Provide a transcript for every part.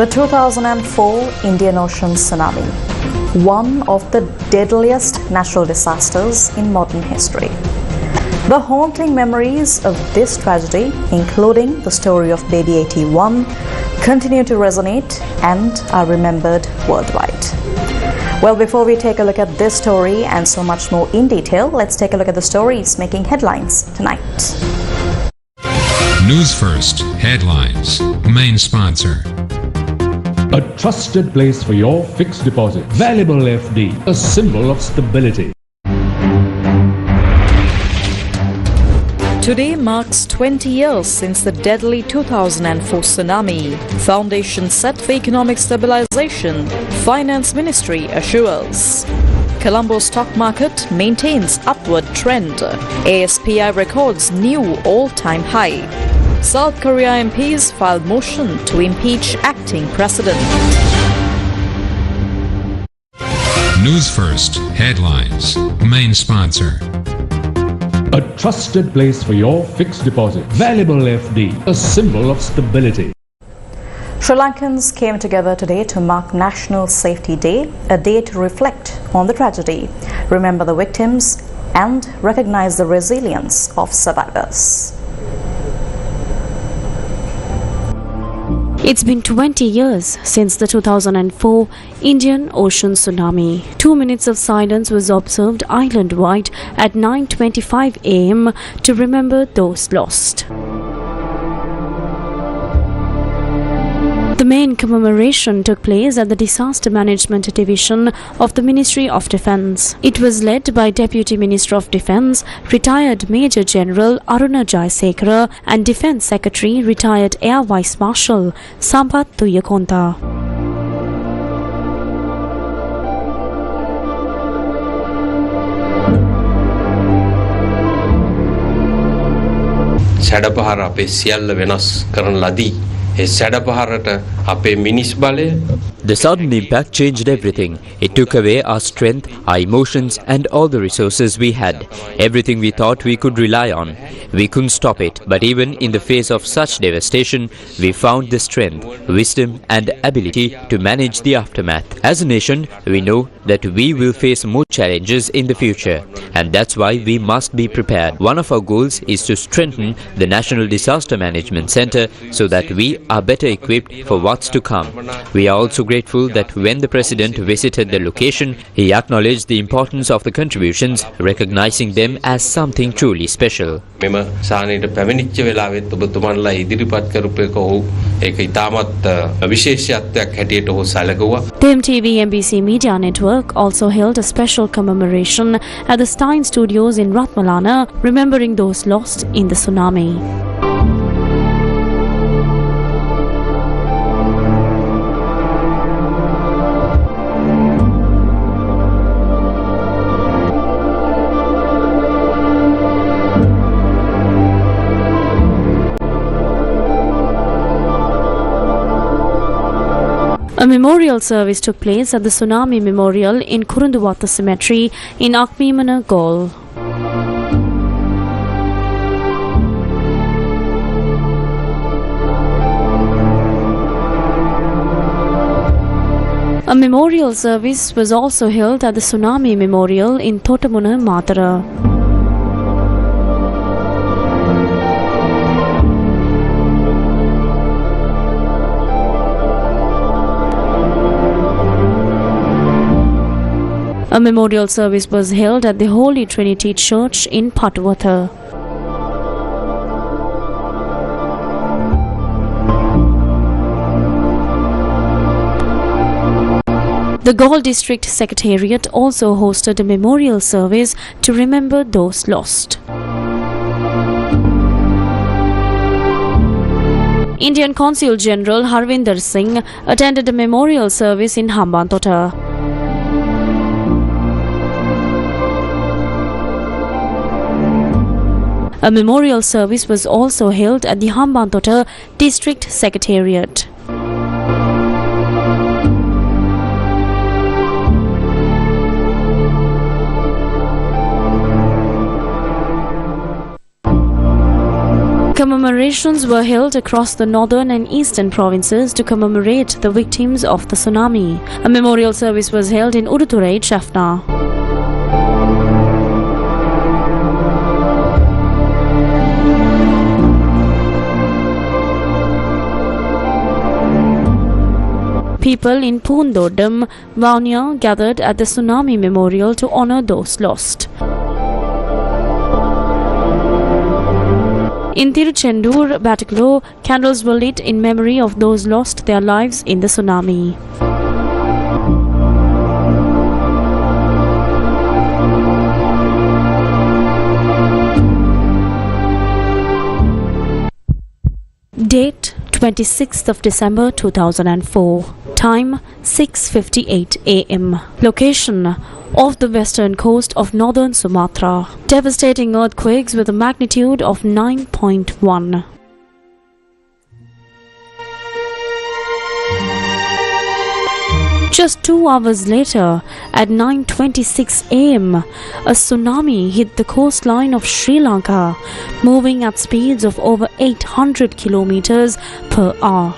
The 2004 Indian Ocean tsunami, one of the deadliest natural disasters in modern history. The haunting memories of this tragedy, including the story of baby 81, continue to resonate and are remembered worldwide. Well, before we take a look at this story and so much more in detail, let's take a look at the stories making headlines tonight. Newsfirst Headlines. Main sponsor. A trusted place for your fixed deposit. Valuable FD, a symbol of stability. Today marks 20 years since the deadly 2004 tsunami. Foundation set for economic stabilization, Finance Ministry assures. Colombo stock market maintains upward trend. ASPI records new all-time high. South Korea MPs filed motion to impeach acting president. Newsfirst Headlines. Main sponsor. A trusted place for your fixed deposit. Valuable FD, a symbol of stability. Sri Lankans came together today to mark National Safety Day, a day to reflect on the tragedy, remember the victims, and recognize the resilience of survivors. It's been 20 years since the 2004 Indian Ocean tsunami. 2 minutes of silence was observed island-wide at 9:25 a.m. to remember those lost. The main commemoration took place at the Disaster Management Division of the Ministry of Defence. It was led by Deputy Minister of Defence, retired Major General Aruna Jayasekara, and Defence Secretary, retired Air Vice Marshal Sampath Tuyakonta. සැඩපහර අපේ සියල්ල වෙනස් කරන ලදී. ඒ සැඩපහරට අපේ මිනිස් බලය. The sudden impact changed everything. It took away our strength, our emotions, and all the resources we had. Everything we thought we could rely on. We couldn't stop it, but even in the face of such devastation, we found the strength, wisdom, and ability to manage the aftermath. As a nation, we know that we will face more challenges in the future, and that's why we must be prepared. One of our goals is to strengthen the National Disaster Management Center so that we are better equipped for what's to come. We are also grateful that when the President visited the location, he acknowledged the importance of the contributions, recognizing them as something truly special. මෙම සානයට පැමිණිච්ච වෙලාවෙත් ඔබතුමන්ලා ඉදිරිපත් කරපු එක ඔහු ඒක ඉතාමත් විශේෂත්වයක් හැටියට ඔහු සැලකුවා. The MTV MBC Media Network also held a special commemoration at the Stein Studios in Ratmalana, remembering those lost in the tsunami. A memorial service took place at the Tsunami Memorial in Kurunduwata Cemetery in Akmimana, Galle. A memorial service was also held at the Tsunami Memorial in Thotamuna, Matara. A memorial service was held at the Holy Trinity Church in Patwatha. The Galle District Secretariat also hosted a memorial service to remember those lost. Indian Consul General Harvinder Singh attended a memorial service in Hambantota. A memorial service was also held at the Hambantota District Secretariat. Commemorations were held across the northern and eastern provinces to commemorate the victims of the tsunami. A memorial service was held in Uduturai, Jaffna. People in Poondodam, Vanya gathered at the tsunami memorial to honor those lost. In Tiruchendur, Batticaloa, candles were lit in memory of those lost their lives in the tsunami. Date 26th of December 2004. Time 6:58 a.m. Location off the western coast of northern Sumatra. Devastating earthquakes with a magnitude of 9.1. Just 2 hours later, at 9:26 a.m., a tsunami hit the coastline of Sri Lanka, moving at speeds of over 800 kilometers per hour.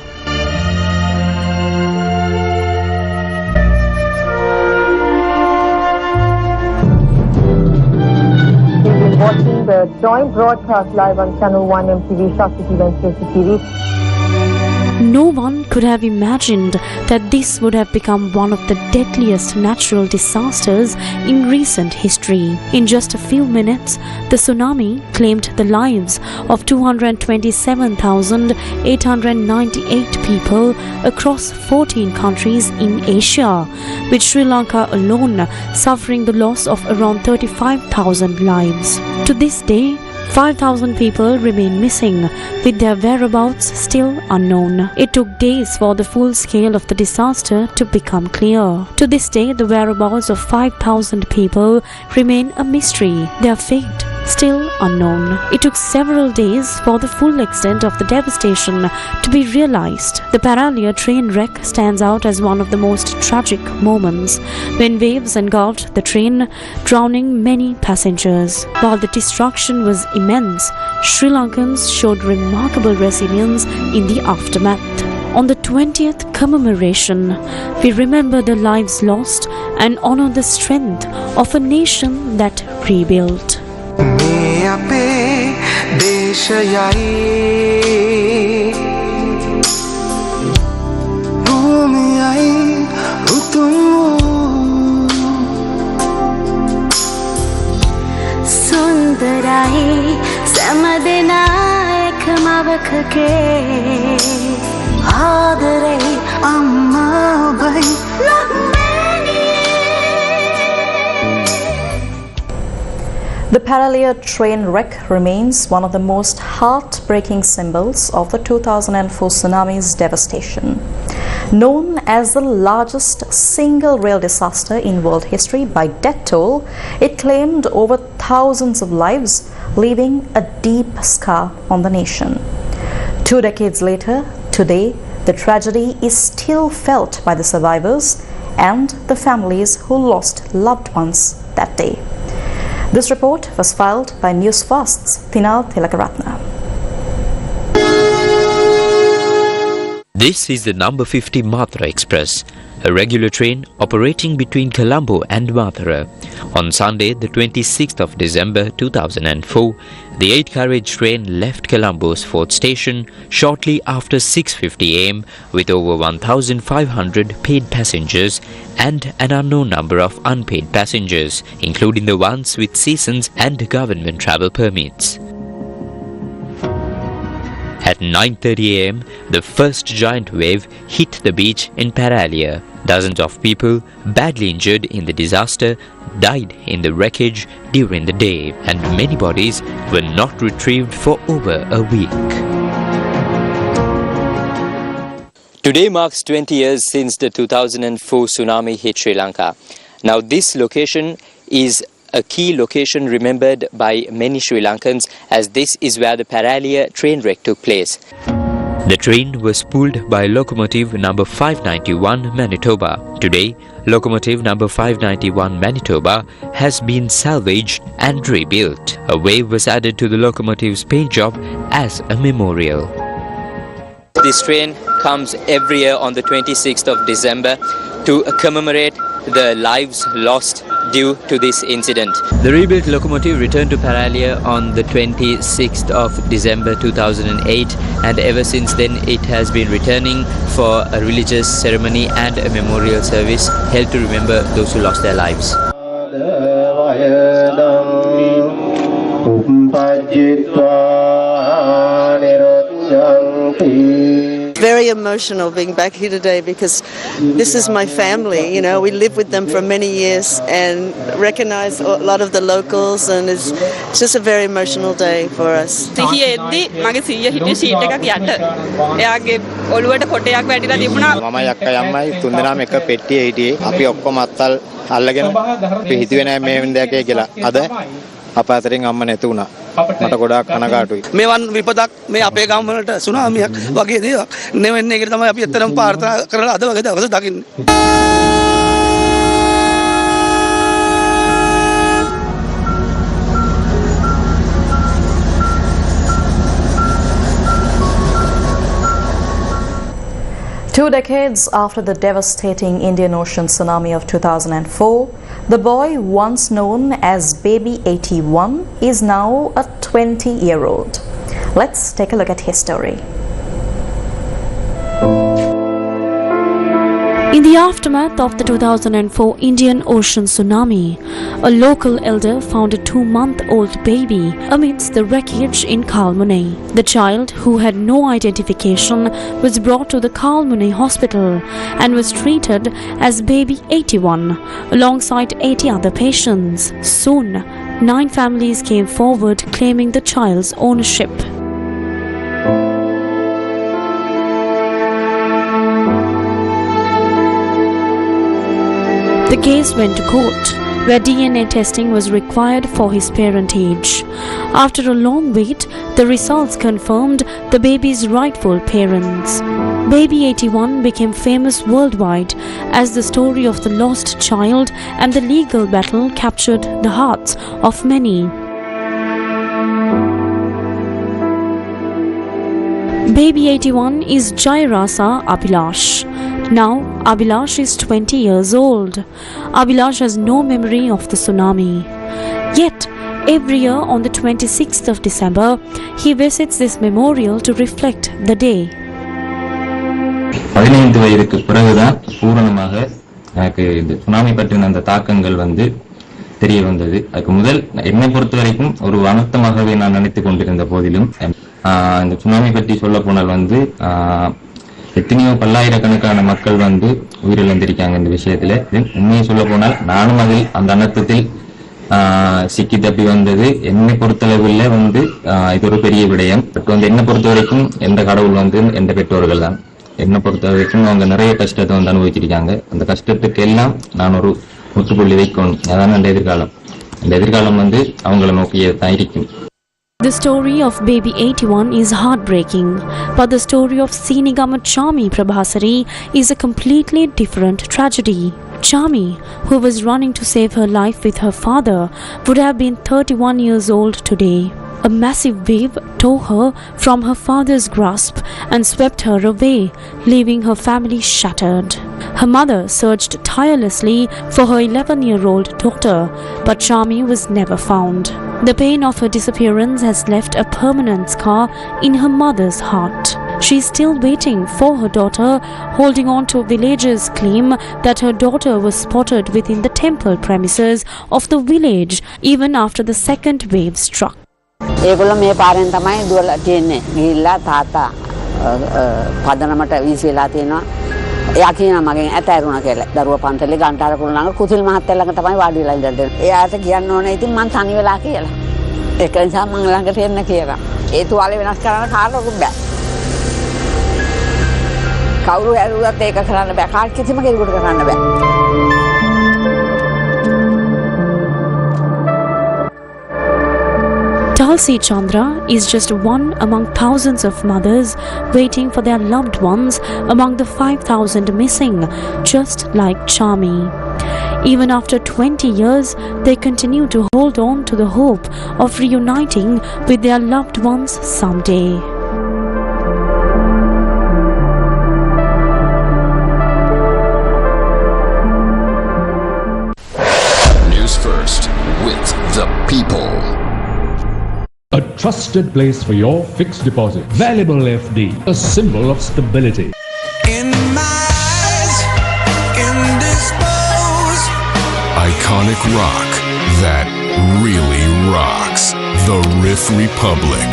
Watching the joint broadcast live on Channel 1 MTV Shakti Venture TV. No one could have imagined that this would have become one of the deadliest natural disasters in recent history. In just a few minutes, the tsunami claimed the lives of 227,898 people across 14 countries in Asia, with Sri Lanka alone suffering the loss of around 35,000 lives. To this day, 5,000 people remain missing, with their whereabouts still unknown. It took days for the full scale of the disaster to become clear. To this day, the whereabouts of 5,000 people remain a mystery, their fate still unknown. It took several days for the full extent of the devastation to be realized. The Paralia train wreck stands out as one of the most tragic moments, when waves engulfed the train, drowning many passengers. While the destruction was immense, Sri Lankans showed remarkable resilience in the aftermath. On the 20th commemoration, we remember the lives lost and honor the strength of a nation that rebuilt. මේ අපේ දේශයයි භූමියයි උතුම් සුන්දරයි සෑමදෙනා එකමවකගේ ආදරේ අම්මා ඔබයි The Paralia train wreck remains one of the most heartbreaking symbols of the 2004 tsunami's devastation. Known as the largest single rail disaster in world history by death toll, it claimed over thousands of lives, leaving a deep scar on the nation. 2 decades later, today, the tragedy is still felt by the survivors and the families who lost loved ones that day. This report was filed by Newsfirst's Thinal Tilakaratna. This is the number 50 Mathura Express, a regular train operating between Colombo and Mathura. On Sunday, the 26th of December 2004, the 8-carriage train left Colombo's 4th station shortly after 6:50 am with over 1,500 paid passengers and an unknown number of unpaid passengers, including the ones with seasons and government travel permits. At 9:30 am, the first giant wave hit the beach in Paralia. Dozens of people, badly injured in the disaster, died in the wreckage during the day, and many bodies were not retrieved for over a week. Today marks 20 years since the 2004 tsunami hit Sri Lanka. Now this location is a key location remembered by many Sri Lankans, as this is where the Paralia train wreck took place. The train was pulled by locomotive number 591 Manitoba. Today, locomotive number 591 Manitoba has been salvaged and rebuilt. A wave was added to the locomotive's paint job as a memorial. This train comes every year on the 26th of December to commemorate the lives lost due to this incident. The rebuilt locomotive returned to Paralia on the 26th of December 2008, and ever since then it has been returning for a religious ceremony and a memorial service held to remember those who lost their lives. Very emotional being back here today because this is my family. You know, we lived with them for many years and recognize a lot of the locals, and it's just a very emotional day for us. අපාතරින් අම්ම නැති වුණා. මට ගොඩාක් කනගාටුයි. මේවන් විපතක් මේ අපේ ගම් වලට සුනාමියක් වගේ දේවල් නෙවෙන්නේ. ඒකට තමයි අපි ඇත්තටම ප්‍රාර්ථනා කරලා අද වගේ දවස් දකින්නේ. Two decades after the devastating Indian Ocean tsunami of 2004, the boy once known as Baby 81 is now a 20-year-old. Let's take a look at his story. In the aftermath of the 2004 Indian Ocean tsunami, a local elder found a 2-month-old baby amidst the wreckage in Kalmunai. The child, who had no identification, was brought to the Kalmunai hospital and was treated as Baby 81 alongside 80 other patients. Soon, 9 families came forward claiming the child's ownership. The case went to court, where DNA testing was required for his parentage. After a long wait, the results confirmed the baby's rightful parents. Baby 81 became famous worldwide as the story of the lost child, and the legal battle captured the hearts of many. Baby 81 is Sirasa Abhilash. Now, Abhilash is 20 years old. Abhilash has no memory of the tsunami. Yet, every year on the 26th of December, he visits this memorial to reflect the day. 15 வயதுக்கு பிறகுதான் பூரணமாக எனக்கு இந்த tsunami பற்றின அந்த தாக்கங்கள் தெரிய வந்தது. அதுக்கு முதல் என்னை பொறுத்த வரைக்கும் ஒரு அனர்த்தமாகவே நான் நினைத்துக் கொண்டிருந்த போதிலும் இந்த சுனாமி பற்றி சொல்ல போனால் எத்தனையோ பல்லாயிரக்கணக்கான மக்கள் உயிரிழந்திருக்காங்க இந்த விஷயத்துல. உண்மையை சொல்ல போனால் நானும் அதில் அந்த அனர்த்தத்தில் சிக்கி தப்பி வந்தது. என்னை பொறுத்தளவில் இது ஒரு பெரிய விடயம். பட் என்னை பொறுத்த வரைக்கும் எந்த கடவுள் எந்த பெற்றோர்கள் தான். என்னை பொறுத்த வரைக்கும் அவங்க நிறைய கஷ்டத்தை அனுபவிச்சிருக்காங்க. அந்த கஷ்டத்துக்கு எல்லாம் நான் ஒரு முற்றுப்புள்ளி வைக்கணும். அதான் அந்த எதிர்காலம். அந்த எதிர்காலம் அவங்கள நோக்கியே தான் இருக்கும். The story of Baby 81 is heartbreaking, but the story of Sinigama Chami Prabhasari is a completely different tragedy. Chami, who was running to save her life with her father, would have been 31 years old today. A massive wave tore her from her father's grasp and swept her away, leaving her family shattered. Her mother searched tirelessly for her 11-year-old daughter, but Chami was never found. The pain of her disappearance has left a permanent scar in her mother's heart. She is still waiting for her daughter, holding on to villagers' claim that her daughter was spotted within the temple premises of the village even after the second wave struck. ඒගොල්ලෝ මේ පාරෙන් තමයි දුවලා තියෙන්නේ. ගිහිල්ලා තාත්තා පදනමට වීසිලා තියෙනවා. එයා කියනවා මගෙන් ඇතෑරුණා කියලා. දරුවා පන්සලේ ගන්ටාර කුරුණ ළඟ කුසිල් මහත්තයා ළඟ තමයි වාඩි වෙලා ඉඳලා. එයාට කියන්න ඕනේ ඉතින් මං තනි වෙලා කියලා. ඒක නිසා මං ළඟට එන්න කියලා. ඒ තුවාලේ වෙනස් කරන්න කාටවත් බෑ. කවුරු ඇරුවත් ඒක කරන්න බෑ. කාට කිසිම කෙනෙකුට කරන්න බෑ. Tulsi Chandra is just one among thousands of mothers waiting for their loved ones among the 5,000 missing, just like Chami. Even after 20 years, they continue to hold on to the hope of reuniting with their loved ones someday. Newsfirst with the people. A trusted place for your fixed deposit. Valuable FD, a symbol of stability. Iconic rock that really rocks. The Riff Republic.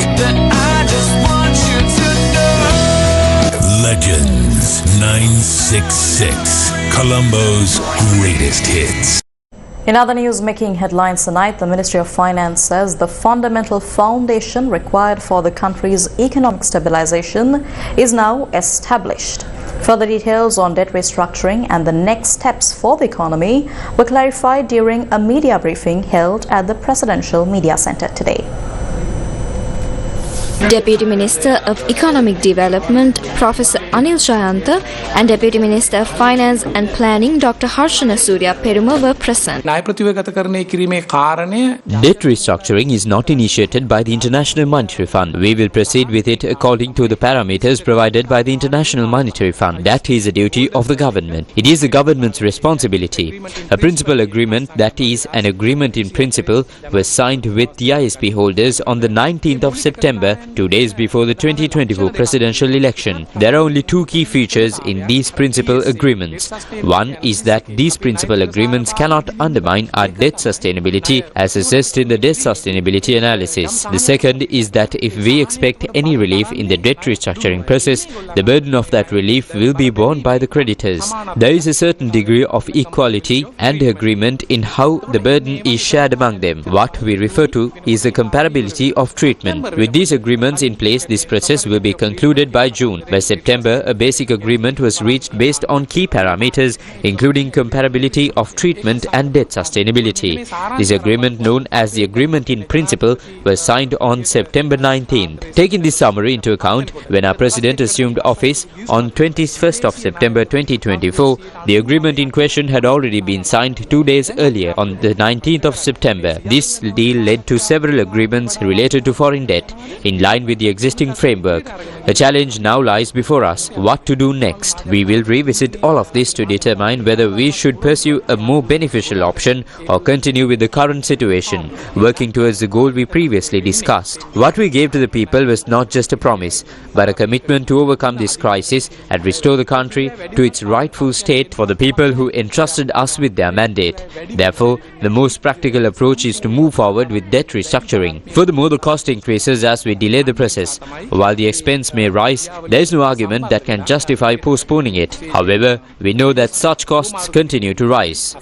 I just want you to know. Legends 966. Colombo's greatest hits. In other news making headlines tonight, the Ministry of Finance says the fundamental foundation required for the country's economic stabilization is now established. Further details on debt restructuring and the next steps for the economy were clarified during a media briefing held at the Presidential Media Centre today. Deputy Minister of Economic Development Professor Anil Jayanta and Deputy Minister of Finance and Planning Dr. Harshana Surya Peruma were present. Debt restructuring is not initiated by the International Monetary Fund. We will proceed with it according to the parameters provided by the International Monetary Fund. That is a duty of the government. It is the government's responsibility. A principal agreement, that is an agreement in principle, was signed with the ISP holders on the 19th of September, 2 days before the 2024 presidential election. There are only two key features in these principal agreements. One is that these principal agreements cannot undermine our debt sustainability as assessed in the debt sustainability analysis. The second is that if we expect any relief in the debt restructuring process, the burden of that relief will be borne by the creditors. There is a certain degree of equality and agreement in how the burden is shared among them. What we refer to is the comparability of treatment. With these agreements in place, this process will be concluded by June. By September, a basic agreement was reached based on key parameters, including comparability of treatment and debt sustainability. This agreement, known as the Agreement in Principle, was signed on September 19th. Taking this summary into account, when our President assumed office on 21st of September 2024, the agreement in question had already been signed 2 days earlier on the 19th of September. This deal led to several agreements related to foreign debt, in line with the existing framework. The challenge now lies before us. What to do next? We will revisit all of this to determine whether we should pursue a more beneficial option or continue with the current situation, working towards the goal we previously discussed. What we gave to the people was not just a promise, but a commitment to overcome this crisis and restore the country to its rightful state for the people who entrusted us with their mandate. Therefore, the most practical approach is to move forward with debt restructuring. Furthermore, the cost increases as we delay the process. While the expense may rise, there is no argument that can justify postponing it. However, we know that such costs continue to rise.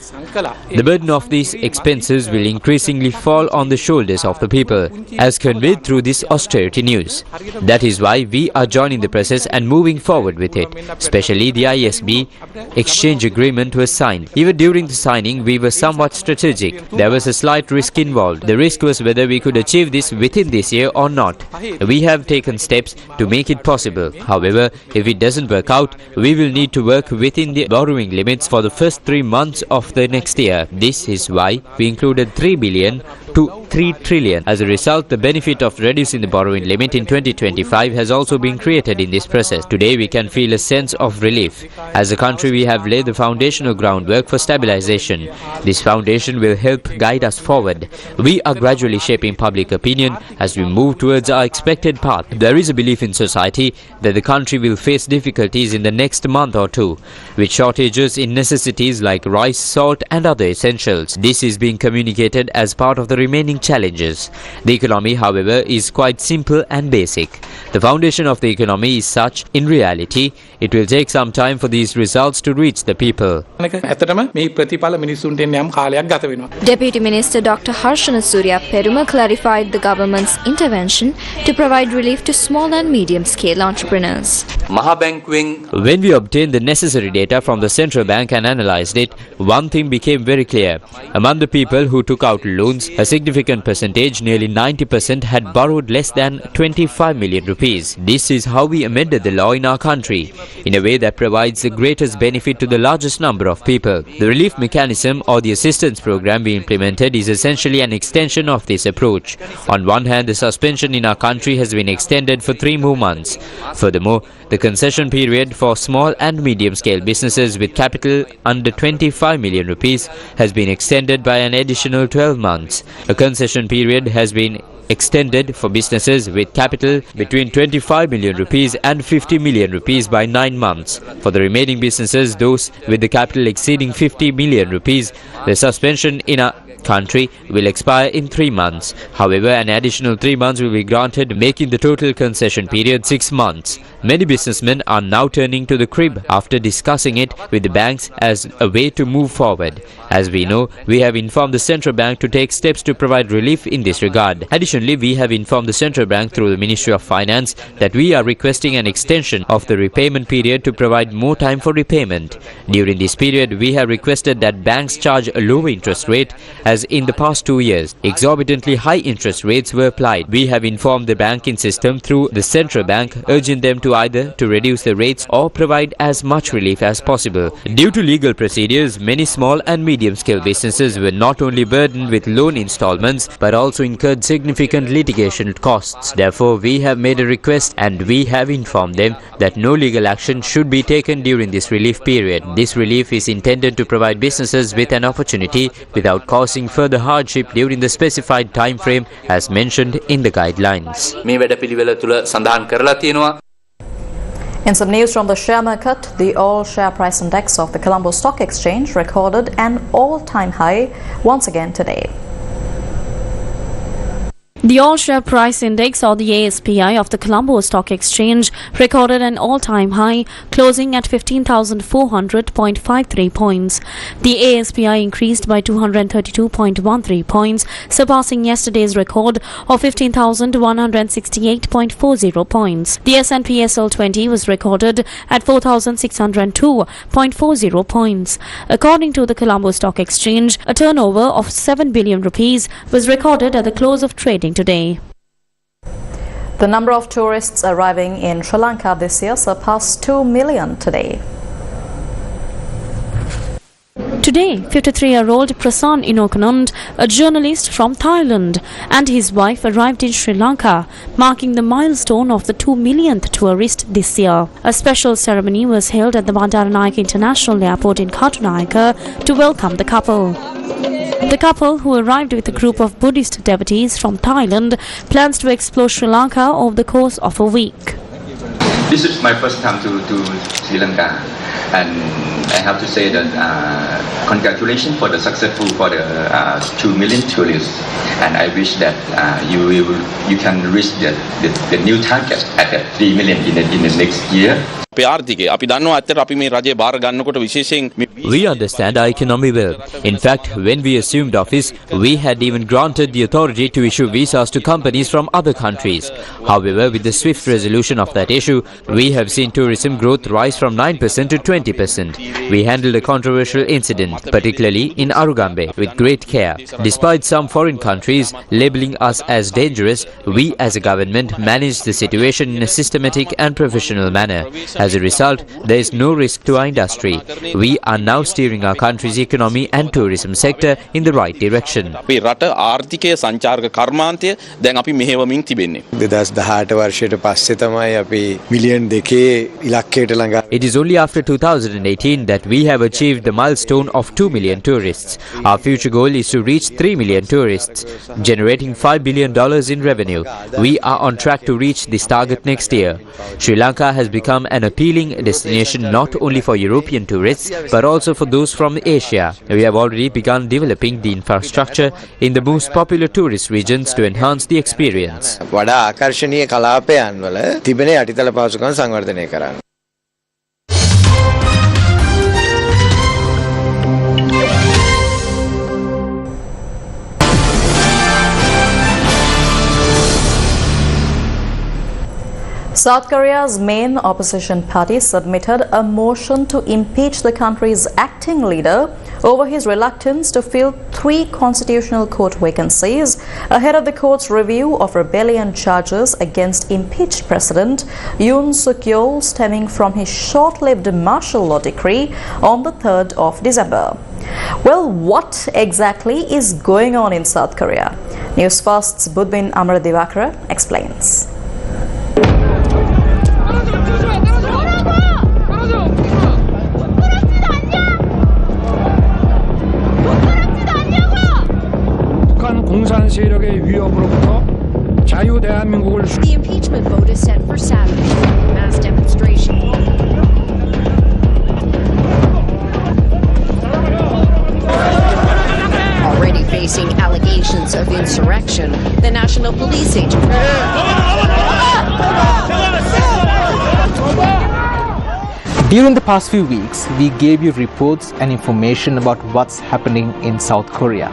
The burden of these expenses will increasingly fall on the shoulders of the people, as conveyed through this austerity news. That is why we are joining the process and moving forward with it. Especially the ISB exchange agreement was signed. Even during the signing, we were somewhat strategic. There was a slight risk involved. The risk was whether we could achieve this within this year or not. We have taken steps to make it possible. However, if it doesn't work out, we will need to work within the borrowing limits for the first 3 months of the next year. This is why we included 3 billion to 3 trillion. As a result, the benefit of reducing the borrowing limit in 2025 has also been created in this process. Today, we can feel a sense of relief. As a country, we have laid the foundational groundwork for stabilization. This foundation will help guide us forward. We are gradually shaping public opinion as we move towards our expected path. There is a belief in society that the country will face difficulties in the next month or two, with shortages in necessities like rice, salt and other essentials. This is being communicated as part of the remaining challenges. The economy, however, is quite simple and basic. The foundation of the economy is such, in reality, it will take some time for these results to reach the people. Deputy Minister Dr. Harshana Surya Peruma clarified the government's intervention to provide relief to small and medium-scale entrepreneurs. When we obtained the necessary data from the central bank and analyzed it, one thing became very clear. Among the people who took out loans, a significant percentage, nearly 90%, had borrowed less than 25 million rupees. This is how we amended the law in our country, in a way that provides the greatest benefit to the largest number of people. The relief mechanism or the assistance program we implemented is essentially an extension of this approach. On one hand, the suspension in our country has been extended for 3 more months. Furthermore, the concession period for small and medium-scale businesses with capital under 25 million rupees has been extended by an additional 12 months. A concession period has been extended for businesses with capital between 25 million rupees and 50 million rupees by 9 months. For the remaining businesses, those with the capital exceeding 50 million rupees, the suspension in a country will expire in 3 months. However, an additional 3 months will be granted, making the total concession period 6 months. Many businessmen are now turning to the crib after discussing it with the banks as a way to move forward. As we know, we have informed the central bank to take steps to provide relief in this regard. Additionally, we have informed the central bank through the Ministry of Finance that we are requesting an extension of the repayment period to provide more time for repayment. During this period, we have requested that banks charge a lower interest rate, as in the past 2 years, exorbitantly high interest rates were applied. We have informed the banking system through the central bank, urging them to either to reduce the rates or provide as much relief as possible. Due to legal procedures, many small and medium-scale businesses were not only burdened with loan installments but also incurred significant litigation costs. Therefore, we have made a request and we have informed them that no legal action should be taken during this relief period. This relief is intended to provide businesses with an opportunity without causing further hardship during the specified time frame as mentioned in the guidelines. In some news from the share market, the all-share price index of the Colombo Stock Exchange recorded an all-time high once again today. The all-share price index, or the ASPI, of the Colombo Stock Exchange recorded an all-time high, closing at 15,400.53 points. The ASPI increased by 232.13 points, surpassing yesterday's record of 15,168.40 points. The S&P SL20 was recorded at 4,602.40 points. According to the Colombo Stock Exchange, a turnover of 7 billion rupees was recorded at the close of trading today. The number of tourists arriving in Sri Lanka this year surpassed 2 million today. Today, 53-year-old Prasan Inokanand, a journalist from Thailand, and his wife arrived in Sri Lanka, marking the milestone of the 2 millionth tourist this year. A special ceremony was held at the Bandaranaike International Airport in Katunayake to welcome the couple. The couple, who arrived with a group of Buddhist devotees from Thailand, plans to explore Sri Lanka over the course of a week. This is my first time to Sri Lanka, and I have to say that congratulations for the successful for the 2 million tourists, and I wish that you can reach the new target at 3 million in the next year. We understand our economy well. In fact, when we assumed office, we had even granted the authority to issue visas to companies from other countries. However, with the swift resolution of that issue, we have seen tourism growth rise from 9% to 20%. We handled a controversial incident, particularly in Arugambe, with great care. Despite some foreign countries labeling us as dangerous, we as a government managed the situation in a systematic and professional manner. As a result, there is no risk to our industry. We are now steering our country's economy and tourism sector in the right direction. It is only after 2018 that we have achieved the milestone of 2 million tourists. Our future goal is to reach 3 million tourists, generating $5 billion in revenue. We are on track to reach this target next year. Sri Lanka has become an appealing destination not only for European tourists but also for those from Asia. We have already begun developing the infrastructure in the most popular tourist regions to enhance the experience. South Korea's main opposition party submitted a motion to impeach the country's acting leader over his reluctance to fill 3 constitutional court vacancies ahead of the court's review of rebellion charges against impeached President Yoon Suk-yeol stemming from his short-lived martial law decree on the 3rd of December. Well, what exactly is going on in South Korea? Newsfirst's Budbin Amradivakara explains. 공산 세력의 위협으로부터 자유 대한민국을 The impeachment vote is set for Saturday. Mass demonstration. Already facing allegations of insurrection, the National Police Agency. During the past few weeks, we gave you reports and information about what's happening in South Korea.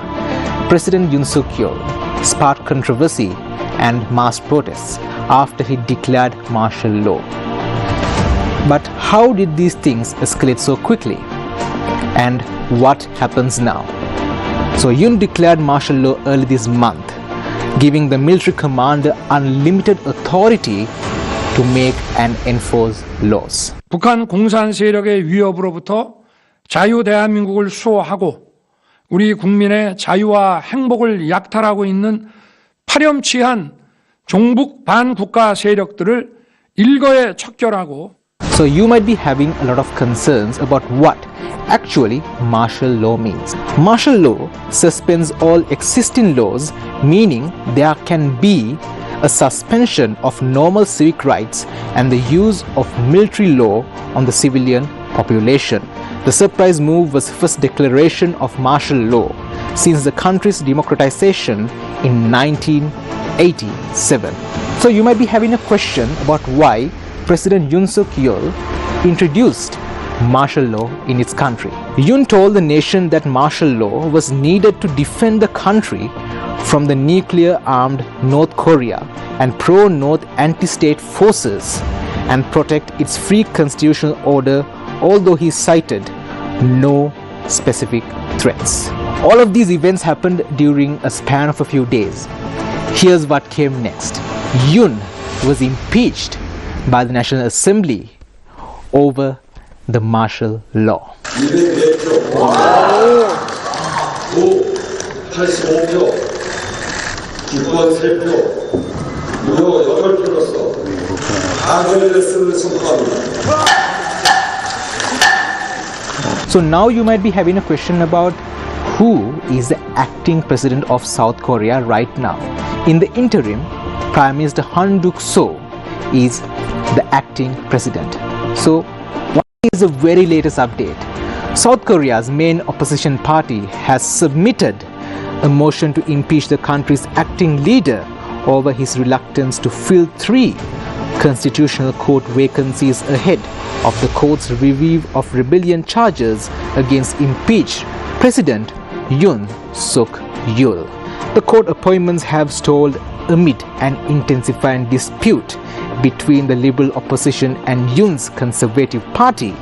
President Yoon Suk-yeol sparked controversy and mass protests after he declared martial law. But how did these things escalate so quickly? And what happens now? So Yoon declared martial law early this month, giving the military commander unlimited authority to make and enforce laws. 북한 공산 세력의 위협으로부터 자유 대한민국을 수호하고 우리 국민의 자유와 행복을 약탈하고 있는 파렴치한 종북 반국가 세력들을 일거에 척결하고. So you might be having a lot of concerns about what actually martial law means. Martial law suspends all existing laws, meaning there can be a suspension of normal civic rights and the use of military law on the civilian population. The surprise move was the first declaration of martial law since the country's democratization in 1987. So you might be having a question about why President Yoon Suk-yeol introduced martial law in its country. Yoon told the nation that martial law was needed to defend the country from the nuclear-armed North Korea and pro-North anti-state forces and protect its free constitutional order, although he cited no specific threats. All of these events happened during a span of a few days. Here's what came next. Yoon was impeached by the National Assembly over the martial law. So now you might be having a question about who is the acting president of South Korea right now. In the interim, Prime Minister Han Duck-soo is the acting president. So what is the very latest update? South Korea's main opposition party has submitted a motion to impeach the country's acting leader over his reluctance to fill 3 constitutional court vacancies ahead of the court's review of rebellion charges against impeached President Yoon Suk-yeol. The court appointments have stalled amid an intensifying dispute between the liberal opposition and Yoon's conservative party,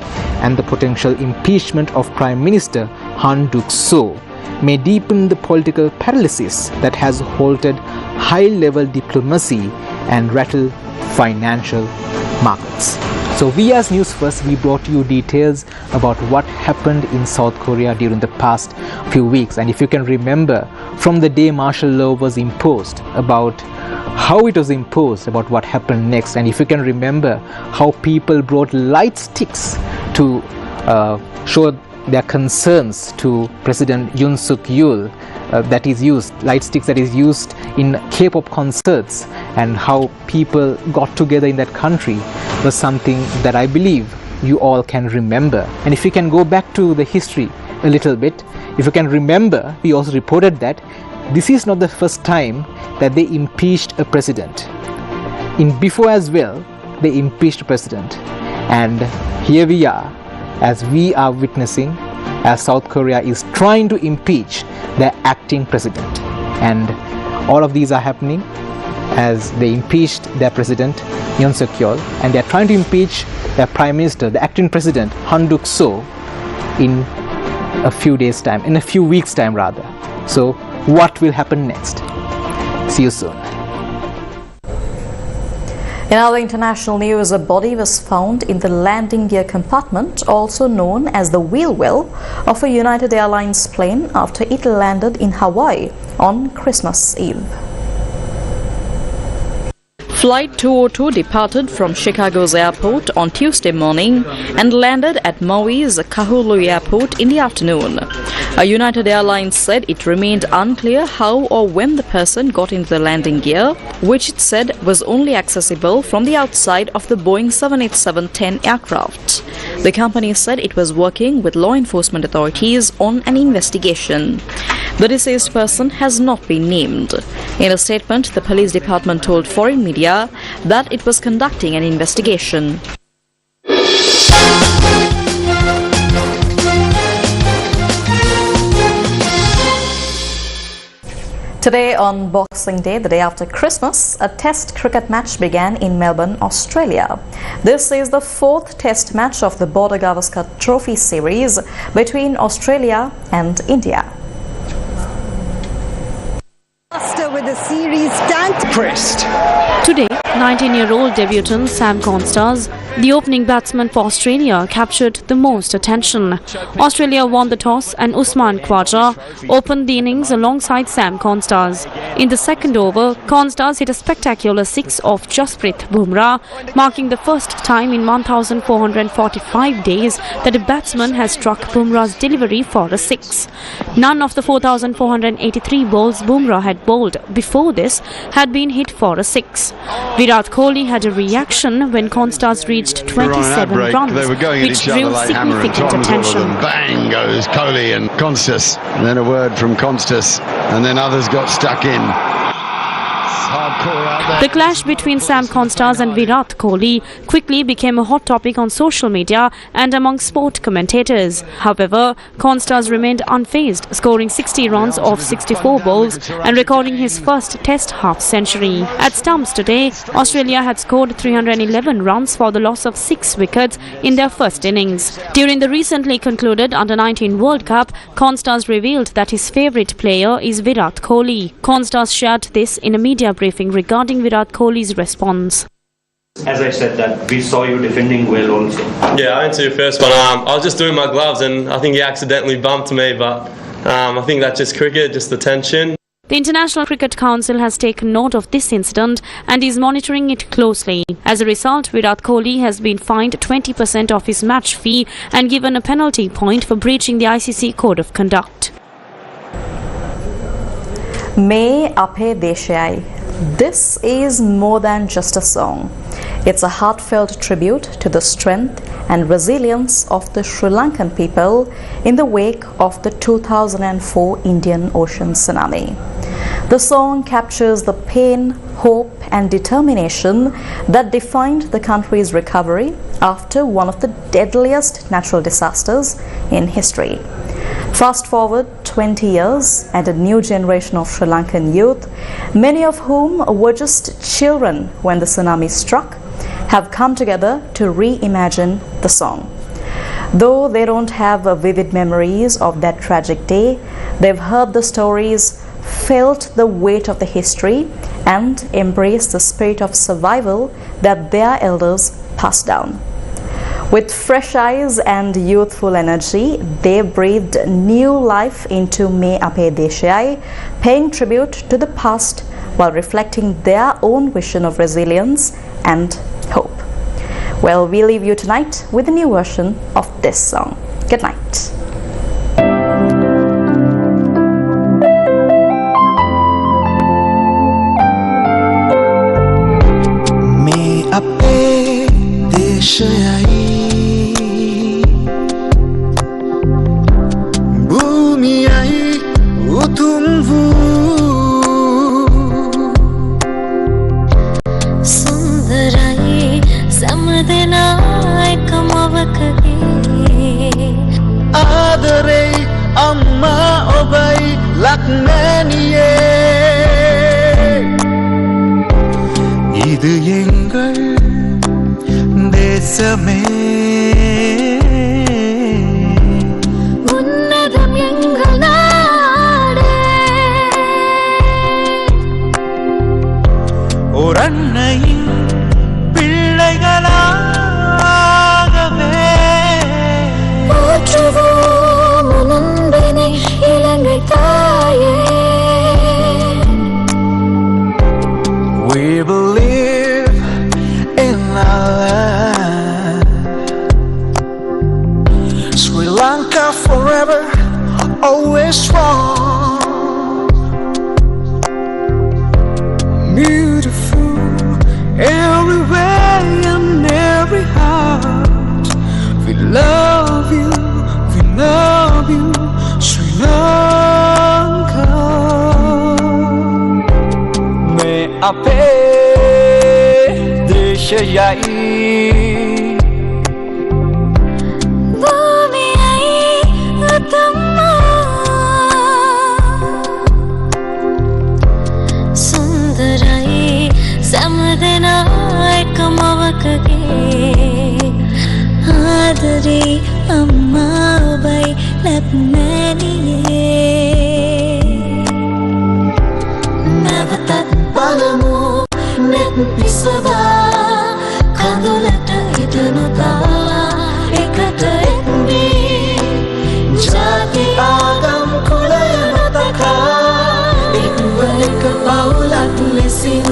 and the potential impeachment of Prime Minister Han Duck-soo may deepen the political paralysis that has halted high-level diplomacy and rattled financial markets. So we as Newsfirst, we brought you details about what happened in South Korea during the past few weeks. And if you can remember, from the day martial law was imposed, about how it was imposed, about what happened next, and if you can remember how people brought light sticks to show their concerns to President Yoon Suk-yeol, that is used, light sticks that is used in K-pop concerts, and how people got together in that country was something that I believe you all can remember. And if you can go back to the history a little bit, if you can remember, we also reported that this is not the first time that they impeached a president. In before as well, they impeached a president. And here we are, as we are witnessing, as South Korea is trying to impeach their acting president. And all of these are happening as they impeached their president Yoon Suk Yeol, and they are trying to impeach their Prime Minister, the acting President, Han Duck-soo, in a few days' time, in a few weeks' time rather. So, what will happen next? See you soon. In other international news, a body was found in the landing gear compartment, also known as the wheel well, of a United Airlines plane after it landed in Hawaii on Christmas Eve. Flight 202 departed from Chicago's airport on Tuesday morning and landed at Maui's Kahului airport in the afternoon. A United Airlines said it remained unclear how or when the person got into the landing gear, which it said was only accessible from the outside of the Boeing 787-10 aircraft. The company said it was working with law enforcement authorities on an investigation. The deceased person has not been named. In a statement, the police department told foreign media that it was conducting an investigation. Today on Boxing Day, the day after Christmas, a test cricket match began in Melbourne, Australia. This is the fourth test match of the Border Gavaskar Trophy series between Australia and India. With the series crest. Today, 19-year-old debutant Sam Constars, the opening batsman for Australia, captured the most attention. Australia won the toss and Usman Khawaja opened the innings alongside Sam Constars. In the second over, Constars hit a spectacular six off Jasprit Bumrah, marking the first time in 1,445 days that a batsman has struck Bumrah's delivery for a six. None of the 4,483 balls Bumrah had bowled before this had been hit for a six. Virat Kohli had a reaction when Constars reached 27 runs, which drew significant attention. Bang goes Kohli and Constas, and then a word from Constas, and then others got stuck in. The clash between Sam Constars and Virat Kohli quickly became a hot topic on social media and among sport commentators. However, Constars remained unfazed, scoring 60 runs off 64 balls and recording his first Test half-century. At stumps today, Australia had scored 311 runs for the loss of 6 wickets in their first innings. During the recently concluded Under-19 World Cup, Constars revealed that his favourite player is Virat Kohli. Constars shared this in a media briefing regarding Virat Kohli's response. As I said that we saw you defending well also. Yeah, I went to your first one. I was just doing my gloves and I think he accidentally bumped me, but I think that's just cricket, just the tension. The International Cricket Council has taken note of this incident and is monitoring it closely. As a result, Virat Kohli has been fined 20% of his match fee and given a penalty point for breaching the ICC Code of Conduct. Me Ape Deshe. This is more than just a song. It's a heartfelt tribute to the strength and resilience of the Sri Lankan people in the wake of the 2004 Indian Ocean tsunami. The song captures the pain, hope and determination that defined the country's recovery after one of the deadliest natural disasters in history. Fast forward 20 years and a new generation of Sri Lankan youth, many of whom were just children when the tsunami struck, have come together to reimagine the song. Though they don't have vivid memories of that tragic day, they've heard the stories, felt the weight of the history and embraced the spirit of survival that their elders passed down. With fresh eyes and youthful energy, they breathed new life into Me Ape Deshe, paying tribute to the past while reflecting their own vision of resilience and hope. Well, we leave you tonight with a new version of this song. Good night. Me Ape Deshe Amma obai lakmaniye Idu yengal தேசமே உன்னதம் எங்கள் நாடு ஓர் அன்னையின் பிள்ளைகளாகவே போற்றுவோம் உன் அன்பினை இலங்கை தாயே. We believe in our land. Sri Lanka forever, always strong. Beautiful everywhere and every heart. We love you, Sri Lanka. May ape deshayai பூமியை உத்தமா சுந்தரை சமதனாய் கமவககே ஆதரே அம்மாவை லப்மனியே නැවතත් බලමු net පිසවා කඳුලට ඉදනුතා එකට එන්නේ ජාති ආගම් කුලය නොතකා එක්ව එක පවුලක් ලෙසින්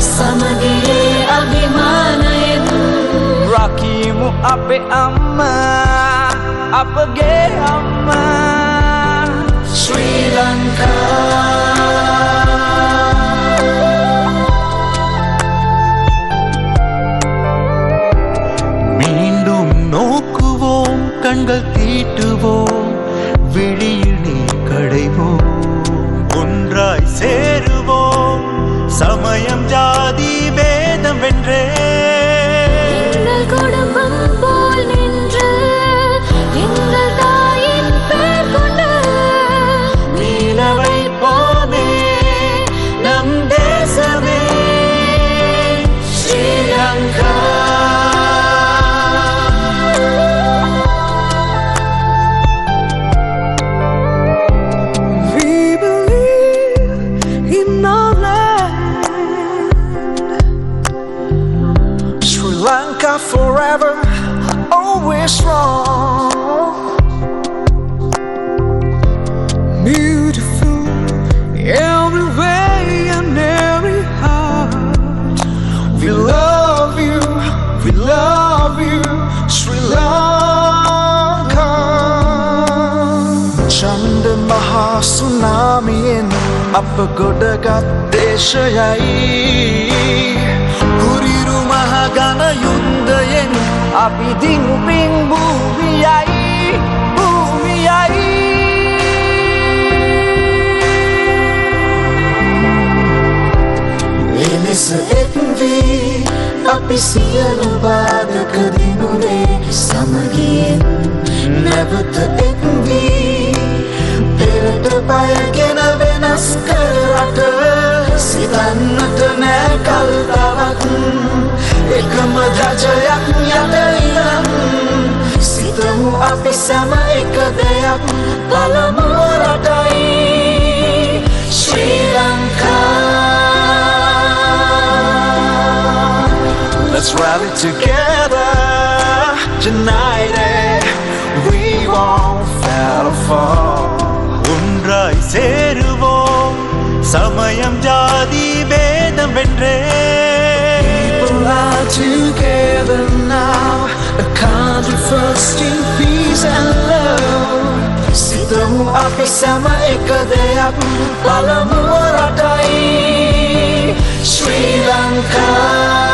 සමගියේ අභිමානයෙන් රකිමු අපේ අම්මා අපගේ අම්මා ශ්‍රී ලංකා. மீண்டும் நோக்குவோம் கண்கள் தீட்டுவோம் விழியில் நீர் கடைவோம் ஒன்றாய் சேருவோம் சமயம் ஜாதி பேதம் வென்றே எங்கள் குடும்பம் போல் நின்று எங்கள் தாயின் பேர் கொண்டு நீல வைப்போமே நம் தேசமே Sri Lanka. We believe in our land. Sri Lanka forever, always strong. Beautiful everywhere and every heart. We love you, Sri Lanka. Chanda Maha Tsunami in Upper Godagat Deshayai Kuriru Mahagana Yundayen Abidin Ping Bumiyai එලෙස එක්වී අපි සියලු බාධක දිනුනේ සමගියෙන් නැවත එක්වී පෙරට පයගෙන වෙනස් කරට සිතන්නට නෑ කල් තවත් එකම රජයක් යට ඉරන් සිතමු අපි සැම එක දෙයක් බලමු රටයි ශ්‍රී Lanka. Let's rally together, united, we won't fail or fall. ஒன்றாய் சேருவோம் சமயம் ஜாதி பேதம் வென்றே People are together now, a country first in peace and love. සිතමු අපි සැම එක දෙයක් බලමු රටයි ශ්‍රී ලංකා.